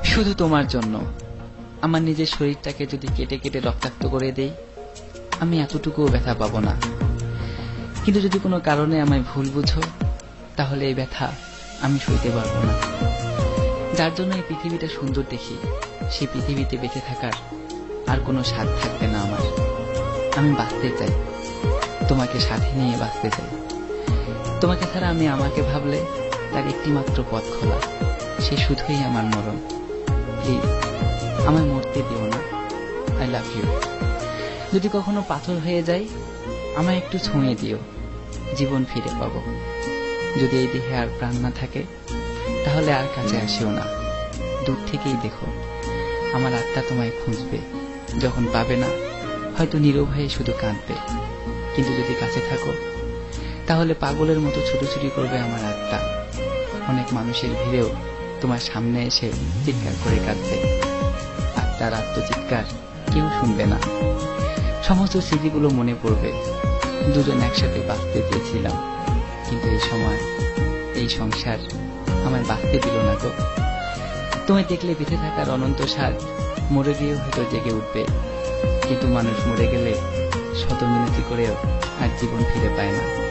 শুধু তোমার জন্য আমার নিজের শরীরটাকে যদি কেটে কেটে রক্তাক্ত করে দেই, আমি এতটুকুও ব্যথা পাবো না। কিন্তু যদি কোনো কারণে আমায় ভুল বুঝো, তাহলে এই ব্যথা আমি সইতে পারবো না। যার জন্য এই পৃথিবীটা সুন্দর দেখি, সেই পৃথিবীতে বেঁচে থাকার আর কোনো স্বাদ থাকবে না আমার। আমি বাঁচতে চাই, তোমাকে সাথে নিয়ে বাঁচতে চাই। তোমাকে ছাড়া আমি আমাকে ভাবলে তার একটি মাত্র পথ খোলা, সে শুধুই আমার মরণ। প্লিজ আমায় মরতে দিও না। I love you. যদি কখনো পাথর হয়ে যাই, আমায় একটু ছুঁয়ে দিও, জীবন ফিরে পাবো। যদি এই দেহে আর প্রাণ না থাকে, তাহলে আর কাছে আসিও না, দূর থেকেই দেখো। আমার আত্মা তোমায় খুঁজবে, যখন পাবে না হয়তো নীরব হয়ে শুধু কাঁদবে। কিন্তু যদি কাছে থাকো, তাহলে পাগলের মতো ছুটোছুটি করবে আমার আত্মা। অনেক মানুষের ভিড়েও তোমার সামনে এসে চিৎকার করে কাঁদবে। আত্মার আত্মচিৎকার কেউ শুনবে না। সমস্ত স্মৃতিগুলো মনে পড়বে। দুজন একসাথে বাঁচতে চেয়েছিলাম, কিন্তু এই সময় এই সংসার আমায় বাঁচতে দিল না গো। তোমায় দেখলে বেঁচে থাকার অনন্ত স্বাদ মরে গিয়েও হয়তো জেগে উঠবে। কিন্তু মানুষ মরে গেলে শত মিনতি করেও আর জীবন ফিরে পায় না।